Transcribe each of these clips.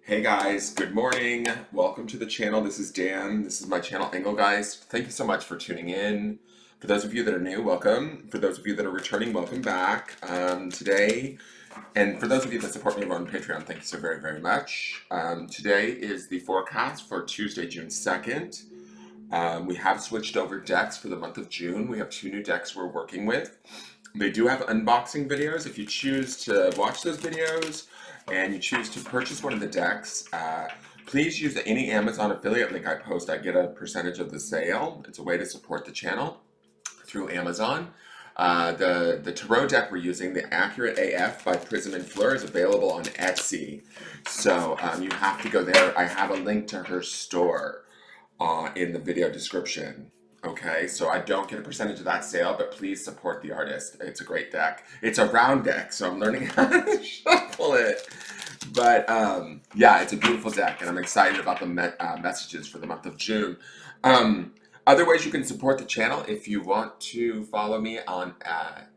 Hey guys, good morning. Welcome to the channel. This is Dan. This is my channel, Engelgeist. Thank you so much for tuning in. For those of you that are new, welcome. For those of you that are returning, welcome back. Today, and for those of you that support me over on Patreon, thank you so very, very much. Today is the forecast for Tuesday, June 2nd. We have switched over decks for the month of June. We have 2 new decks we're working with. They do have unboxing videos. If you choose to watch those videos and you choose to purchase one of the decks, please use any Amazon affiliate link I post. I get a percentage of the sale. It's a way to support the channel through Amazon. The tarot deck we're using, the Accurate AF by PRISM and FLEUR, is available on Etsy. So you have to go there. I have a link to her store in the video description. Okay, so I don't get a percentage of that sale, but please support the artist. It's a great deck. It's a round deck, so I'm learning how to shuffle it. But yeah, it's a beautiful deck, and I'm excited about the messages for the month of June. Other ways you can support the channel, if you want to follow me on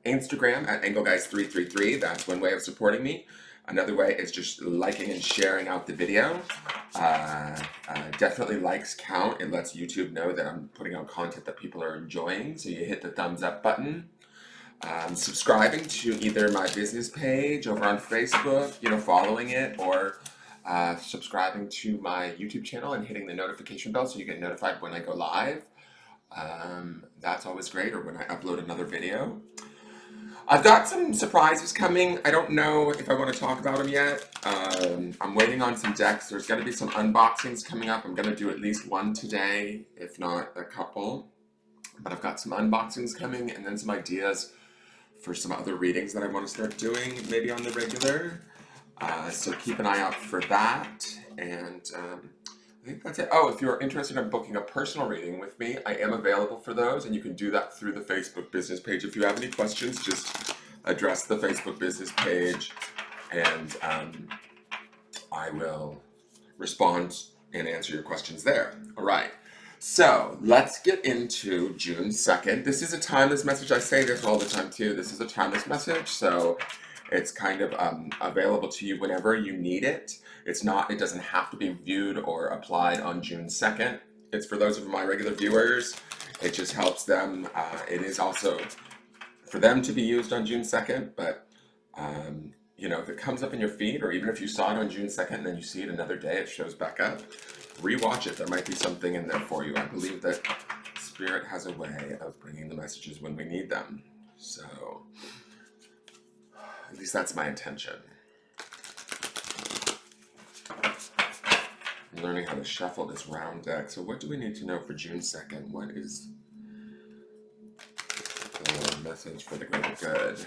Instagram at Engelgeist333, that's one way of supporting me. Another way is just liking and sharing out the video. Definitely likes count. It lets YouTube know that I'm putting out content that people are enjoying, so you hit the thumbs up button. Subscribing to either my business page over on Facebook, following it, or subscribing to my YouTube channel and hitting the notification bell so you get notified when I go live. That's always great, or when I upload another video. I've got some surprises coming. I don't know if I want to talk about them yet. I'm waiting on some decks. There's going to be some unboxings coming up. I'm going to do at least one today, if not a couple. But I've got some unboxings coming and then some ideas for some other readings that I want to start doing, maybe on the regular. So keep an eye out for that. And I think that's it. Oh, if you're interested in booking a personal reading with me, I am available for those, and you can do that through the Facebook business page. If you have any questions, just address the Facebook business page, and I will respond and answer your questions there. All right. So let's get into June 2nd. This is a timeless message. I say this all the time too. This is a timeless message, so it's kind of available to you whenever you need it. It doesn't have to be viewed or applied on June 2nd. It's for those of my regular viewers. It just helps them. It is also for them to be used on June 2nd, but if it comes up in your feed, or even if you saw it on June 2nd and then you see it another day, it shows back up, rewatch it. There might be something in there for you. I believe that Spirit has a way of bringing the messages when we need them. So at least that's my intention. I'm learning how to shuffle this round deck. So what do we need to know for June 2nd? What is the message for the greater good?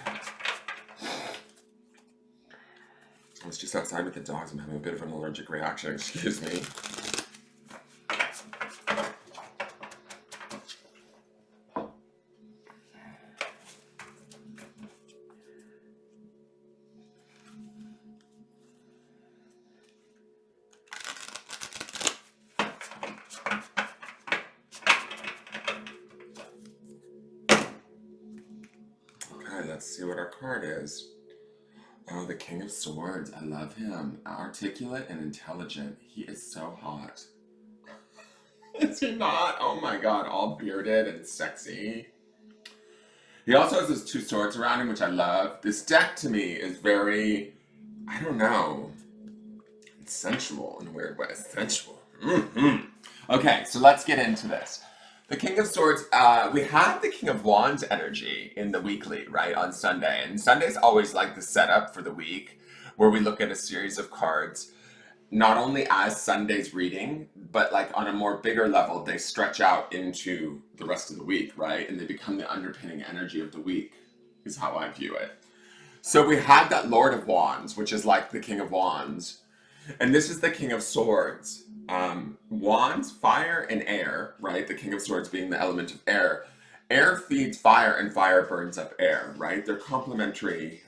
I was just outside with the dogs. I'm having a bit of an allergic reaction. Excuse me. Okay, let's see what our card is. Oh, the King of Swords. I love him. Articulate and intelligent. He is so hot. Is he not? Oh my god, all bearded and sexy. He also has his 2 swords around him, which I love. This deck to me is very, I don't know, it's sensual in a weird way. Sensual. Okay, so let's get into this. The King of Swords, we have the King of Wands energy in the weekly, right, on Sunday. And Sunday's always like the setup for the week, where we look at a series of cards, not only as Sunday's reading, but like on a more bigger level, they stretch out into the rest of the week, right? And they become the underpinning energy of the week, is how I view it. So we have that Lord of Wands, which is like the King of Wands. And this is the King of Swords. Wands, fire and air, right? The King of Swords being the element of air. Air feeds fire and fire burns up air, right? They're complementary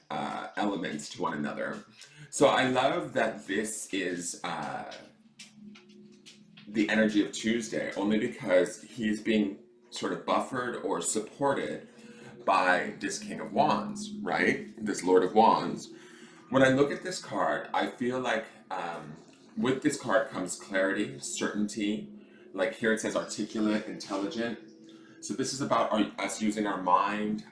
elements to one another. So I love that this is the energy of Tuesday, only because he's being sort of buffered or supported by this King of Wands, right? This Lord of Wands. When I look at this card, I feel like with this card comes clarity, certainty. Like here it says articulate, intelligent. So this is about us using our mind,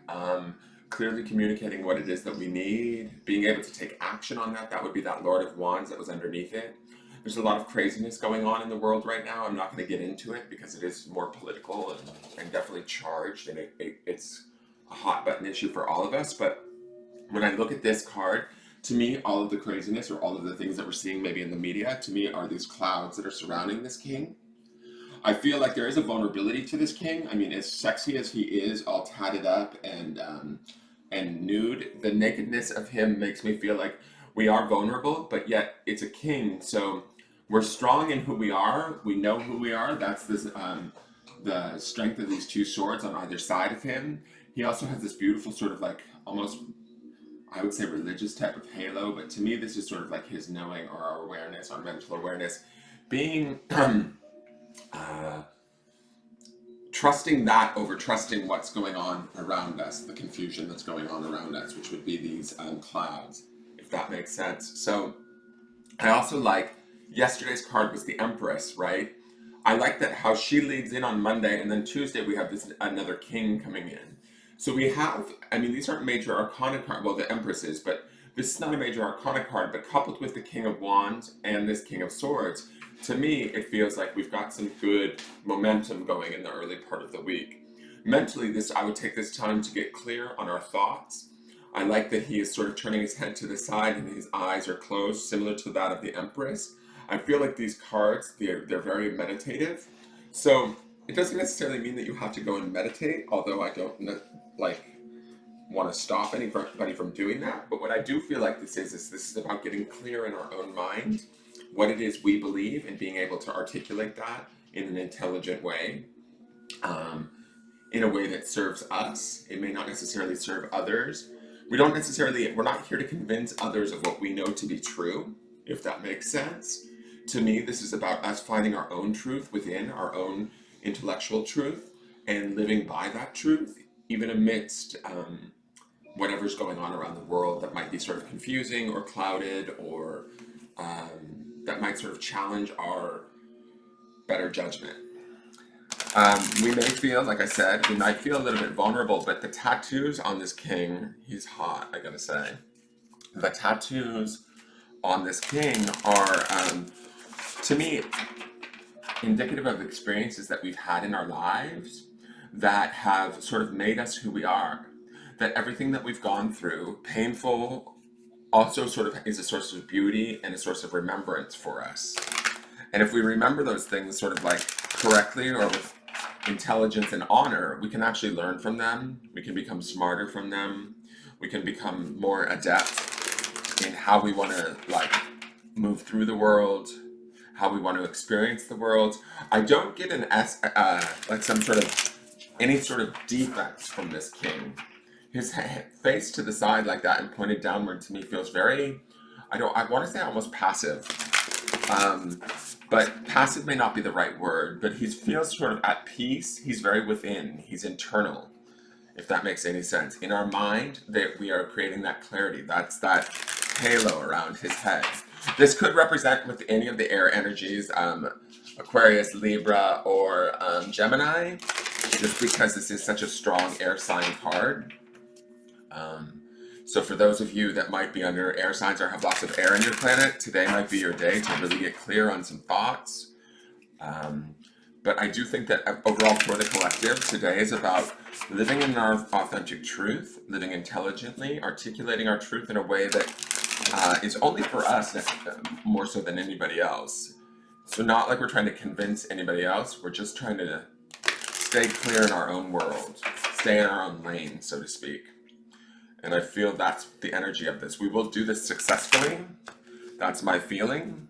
clearly communicating what it is that we need, being able to take action on that. That would be that Lord of Wands that was underneath it. There's a lot of craziness going on in the world right now. I'm not going to get into it because it is more political and definitely charged, and it's a hot button issue for all of us. But when I look at this card, to me, all of the craziness or all of the things that we're seeing maybe in the media, to me, are these clouds that are surrounding this king. I feel like there is a vulnerability to this king. I mean, as sexy as he is, all tatted up and nude, the nakedness of him makes me feel like we are vulnerable, but yet it's a king. So we're strong in who we are. We know who we are. That's this the strength of these two swords on either side of him. He also has this beautiful sort of like almost, I would say, religious type of halo, but to me this is sort of like his knowing or our awareness, our mental awareness, being trusting that over trusting what's going on around us, the confusion that's going on around us, which would be these clouds, if that makes sense. So I also like, yesterday's card was the Empress, right? I like that how she leads in on Monday, and then Tuesday we have this another king coming in. So we have, I mean, these aren't major arcana cards, well, the Empress is, but this is not a major arcana card, but coupled with the King of Wands and this King of Swords, to me, it feels like we've got some good momentum going in the early part of the week. Mentally, I would take this time to get clear on our thoughts. I like that he is sort of turning his head to the side and his eyes are closed, similar to that of the Empress. I feel like these cards, they're very meditative. So it doesn't necessarily mean that you have to go and meditate, although I don't like want to stop anybody from doing that. But what I do feel like this is about getting clear in our own mind what it is we believe and being able to articulate that in an intelligent way, in a way that serves us. It may not necessarily serve others. We're not here to convince others of what we know to be true, if that makes sense. To me, this is about us finding our own truth within our own intellectual truth and living by that truth, even amidst whatever's going on around the world that might be sort of confusing or clouded or that might sort of challenge our better judgment. We may feel, like I said, we might feel a little bit vulnerable, but the tattoos on this king, he's hot, I gotta say. The tattoos on this king are, to me, indicative of experiences that we've had in our lives that have sort of made us who we are. That everything that we've gone through, painful, also sort of is a source of beauty and a source of remembrance for us. And if we remember those things sort of like correctly or with intelligence and honor, we can actually learn from them. We can become smarter from them. We can become more adept in how we want to like move through the world, how we want to experience the world. I don't get like some sort of any sort of defects from this king. His face to the side like that and pointed downward to me feels very, I want to say almost passive. But passive may not be the right word, but he feels sort of at peace. He's very within, he's internal, if that makes any sense. In our mind, that we are creating that clarity. That's that halo around his head. This could represent with any of the air energies, Aquarius, Libra, or Gemini, just because this is such a strong air sign card. So for those of you that might be under air signs or have lots of air in your planet, today might be your day to really get clear on some thoughts. But I do think that overall for the collective, today is about living in our authentic truth, living intelligently, articulating our truth in a way that is only for us, more so than anybody else. So not like we're trying to convince anybody else, we're just trying to stay clear in our own world, stay in our own lane, so to speak. And I feel that's the energy of this. We will do this successfully. That's my feeling,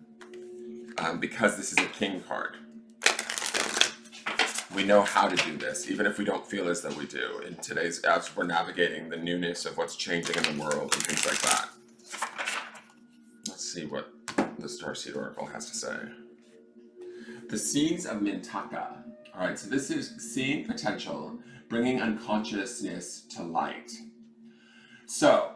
because this is a king card. We know how to do this, even if we don't feel as though we do. In today's, as we're navigating the newness of what's changing in the world and things like that. Let's see what the Starseed Oracle has to say. The Seeds of Mintaka. All right, so this is seeing potential, bringing unconsciousness to light. So,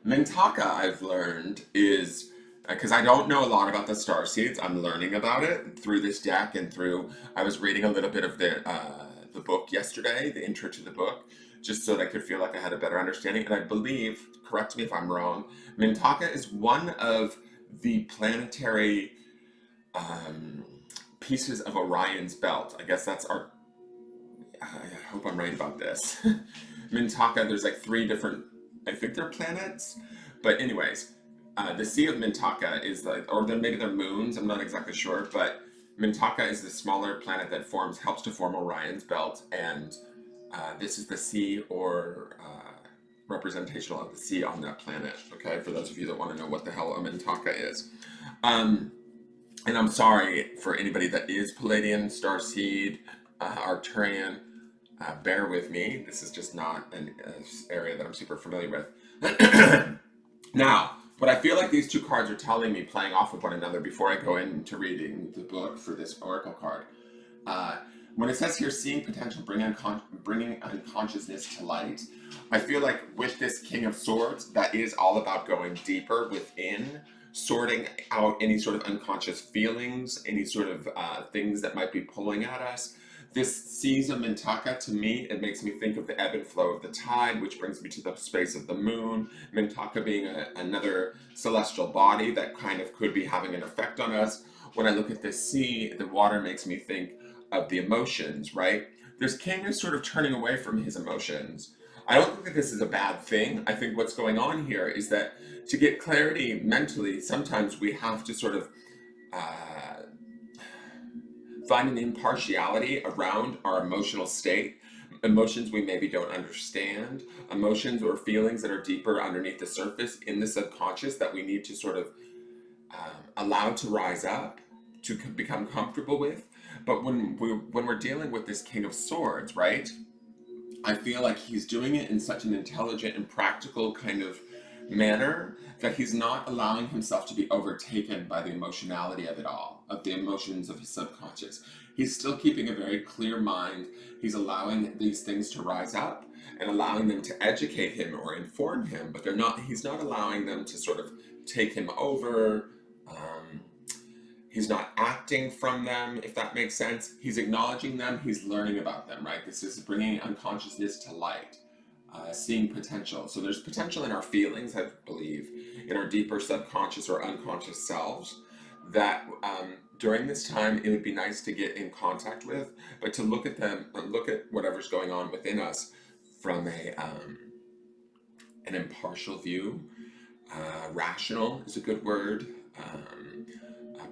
Mintaka, I've learned, is because I don't know a lot about the star seeds. I'm learning about it through this deck and through. I was reading a little bit of the book yesterday, the intro to the book, just so that I could feel like I had a better understanding. And I believe, correct me if I'm wrong, Mintaka is one of the planetary um, pieces of Orion's belt. I guess that's our. I hope I'm right about this. Mintaka, there's like three different. I think they're planets, but anyways, the Sea of Mintaka is like, or then maybe they're moons. I'm not exactly sure, but Mintaka is the smaller planet that helps to form Orion's belt, and this is the sea or representational of the sea on that planet. Okay, for those of you that want to know what the hell a Mintaka is. Um, and I'm sorry for anybody that is Palladian, Starseed, Arcturian. Bear with me. This is just not an area that I'm super familiar with. Now, what I feel like these two cards are telling me, playing off of one another before I go into reading the book for this oracle card, when it says here, seeing potential, bringing unconsciousness to light, I feel like with this King of Swords, that is all about going deeper within, sorting out any sort of unconscious feelings, any sort of things that might be pulling at us. This sees a Mintaka, to me, it makes me think of the ebb and flow of the tide, which brings me to the space of the moon. Mintaka being another celestial body that kind of could be having an effect on us. When I look at this sea, the water makes me think of the emotions, right? This king is sort of turning away from his emotions. I don't think that this is a bad thing. I think what's going on here is that to get clarity mentally, sometimes we have to sort of uh, find an impartiality around our emotional state. Emotions we maybe don't understand, emotions or feelings that are deeper underneath the surface in the subconscious that we need to sort of allow to rise up, to become comfortable with. But when we're dealing with this King of Swords, right? I feel like he's doing it in such an intelligent and practical kind of manner that he's not allowing himself to be overtaken by the emotionality of it all, of the emotions of his subconscious. He's still keeping a very clear mind. He's allowing these things to rise up and allowing them to educate him or inform him, but he's not allowing them to sort of take him over. Um, He's not acting from them, if that makes sense. He's acknowledging them, he's learning about them, right? This is bringing unconsciousness to light, seeing potential. So there's potential in our feelings, I believe, in our deeper subconscious or unconscious selves that during this time it would be nice to get in contact with, but to look at them, look at whatever's going on within us from an impartial view. Rational is a good word.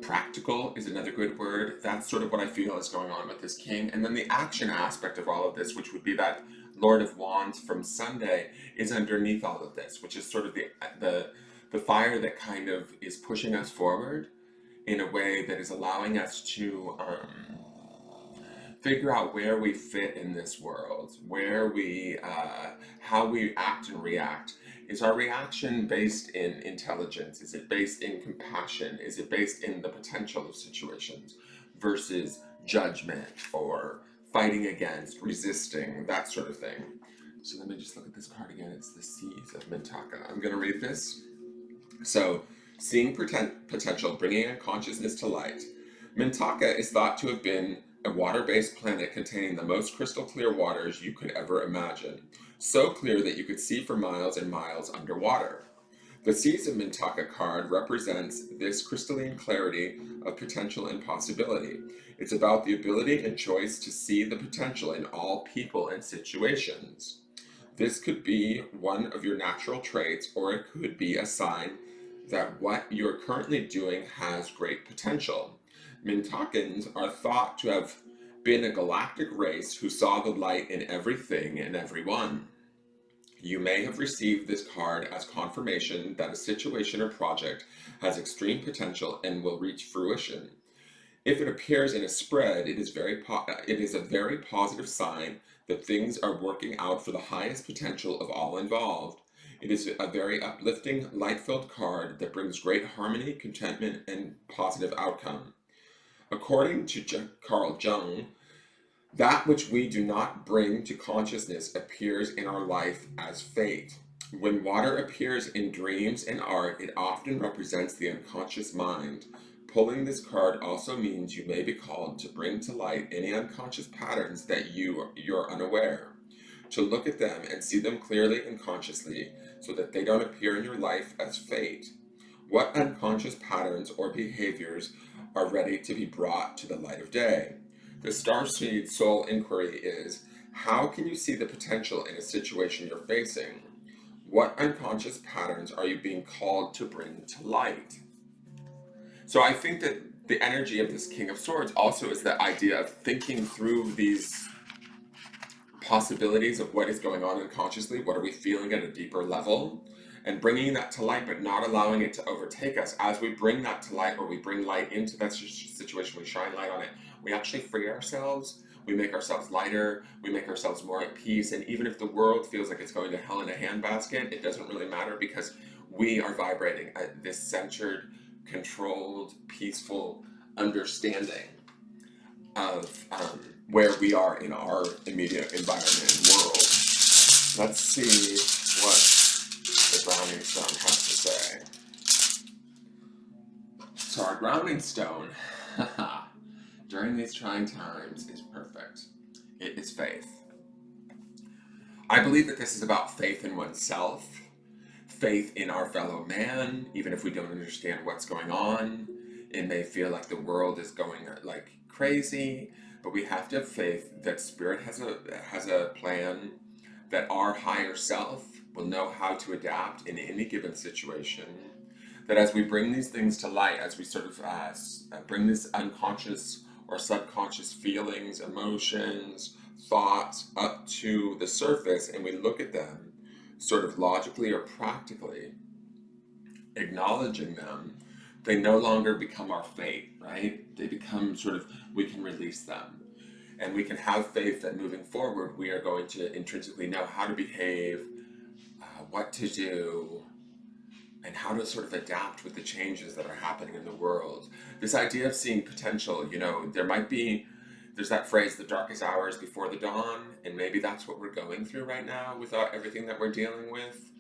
Practical is another good word. That's sort of what I feel is going on with this king. And then the action aspect of all of this, which would be that Lord of Wands from Sunday, is underneath all of this, which is sort of the fire that kind of is pushing us forward in a way that is allowing us to figure out where we fit in this world, where we, how we act and react. Is our reaction based in intelligence? Is it based in compassion? Is it based in the potential of situations versus judgment or fighting against, resisting, that sort of thing? So let me just look at this card again. It's the Seas of Mintaka. I'm going to read this. So, seeing potential, bringing consciousness to light. Mintaka is thought to have been a water-based planet containing the most crystal clear waters you could ever imagine, so clear that you could see for miles and miles underwater. The Seas of Mintaka card represents this crystalline clarity of potential and possibility. It's about the ability and choice to see the potential in all people and situations. This could be one of your natural traits, or it could be a sign that what you're currently doing has great potential. Mintakans are thought to have been a galactic race who saw the light in everything and everyone. You may have received this card as confirmation that a situation or project has extreme potential and will reach fruition. If it appears in a spread, it is a very positive sign that things are working out for the highest potential of all involved. It is a very uplifting, light-filled card that brings great harmony, contentment, and positive outcome. According to Carl Jung, that which we do not bring to consciousness appears in our life as fate. When water appears in dreams and art, it often represents the unconscious mind. Pulling this card also means you may be called to bring to light any unconscious patterns that you're unaware, to look at them and see them clearly and consciously so that they don't appear in your life as fate. What unconscious patterns or behaviors are ready to be brought to the light of day? The Starseed Soul Inquiry is, how can you see the potential in a situation you're facing? What unconscious patterns are you being called to bring to light? So I think that the energy of this King of Swords also is the idea of thinking through these possibilities of what is going on unconsciously, what are we feeling at a deeper level, and bringing that to light, but not allowing it to overtake us. As we bring that to light, or we bring light into that situation, we shine light on it, we actually free ourselves, we make ourselves lighter, we make ourselves more at peace, and even if the world feels like it's going to hell in a handbasket, it doesn't really matter because we are vibrating at this centered, controlled, peaceful understanding of where we are in our immediate environment and world. Let's see what the grounding stone has to say. So our grounding stone, during these trying times, is perfect. It is faith. I believe that this is about faith in oneself, faith in our fellow man, even if we don't understand what's going on. It may feel like the world is going like crazy, but we have to have faith that Spirit has a plan, that our higher self will know how to adapt in any given situation. That as we bring these things to light, as we sort of bring this unconscious or subconscious feelings, emotions, thoughts up to the surface, and we look at them sort of logically or practically, acknowledging them, they no longer become our fate, right? They become sort of, we can release them. And we can have faith that moving forward, we are going to intrinsically know how to behave, what to do, and how to sort of adapt with the changes that are happening in the world. This idea of seeing potential, there's that phrase, the darkest hours before the dawn, and maybe that's what we're going through right now with everything that we're dealing with.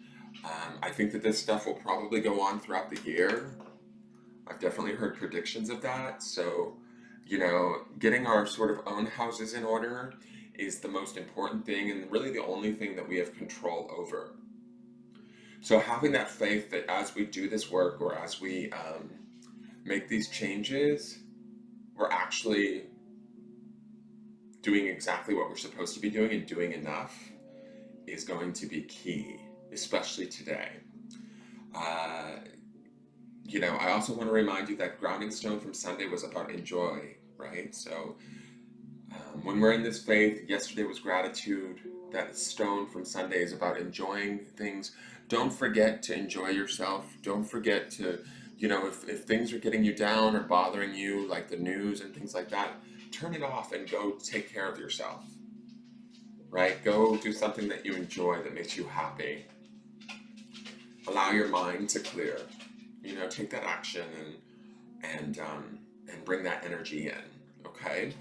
I think that this stuff will probably go on throughout the year. I've definitely heard predictions of that. So, getting our sort of own houses in order is the most important thing and really the only thing that we have control over. So having that faith that as we do this work or as we make these changes, we're actually doing exactly what we're supposed to be doing and doing enough is going to be key, especially today. I also want to remind you that grounding stone from Sunday was about enjoy, right? So when we're in this faith, yesterday was gratitude. That stone from Sunday is about enjoying things. Don't forget to enjoy yourself. Don't forget to, if things are getting you down or bothering you, like the news and things like that, turn it off and go take care of yourself, right? Go do something that you enjoy, that makes you happy. Allow your mind to clear. Take that action and bring that energy in. Okay.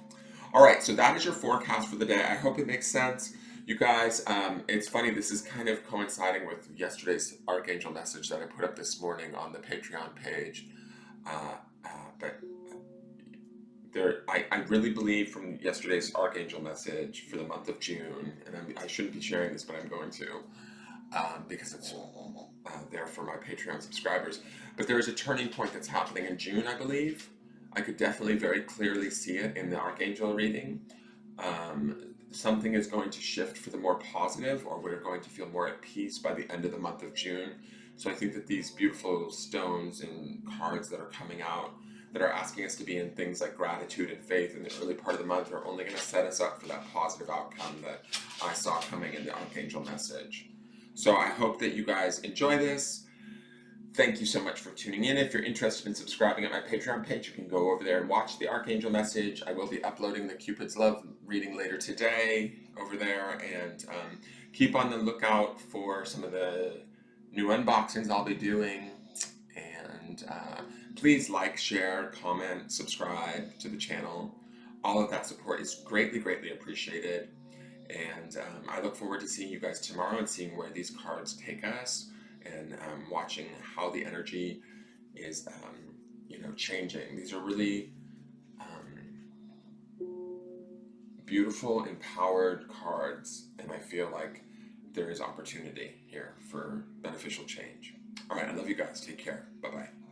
All right. So that is your forecast for the day. I hope it makes sense, you guys. It's funny. This is kind of coinciding with yesterday's archangel message that I put up this morning on the Patreon page. But I really believe from yesterday's archangel message for the month of June, and I shouldn't be sharing this, but I'm going to. Because it's there for my Patreon subscribers. But there is a turning point that's happening in June, I believe. I could definitely very clearly see it in the Archangel reading. Something is going to shift for the more positive, or we're going to feel more at peace by the end of the month of June. So I think that these beautiful stones and cards that are coming out that are asking us to be in things like gratitude and faith in the early part of the month are only going to set us up for that positive outcome that I saw coming in the Archangel message. So I hope that you guys enjoy this. Thank you so much for tuning in. If you're interested in subscribing at my Patreon page, you can go over there and watch the Archangel message. I will be uploading the Cupid's Love reading later today over there, and keep on the lookout for some of the new unboxings I'll be doing. And please like, share, comment, subscribe to the channel. All of that support is greatly, greatly appreciated. And I look forward to seeing you guys tomorrow and seeing where these cards take us, and watching how the energy is, changing. These are really beautiful, empowered cards, and I feel like there is opportunity here for beneficial change. All right, I love you guys. Take care. Bye bye.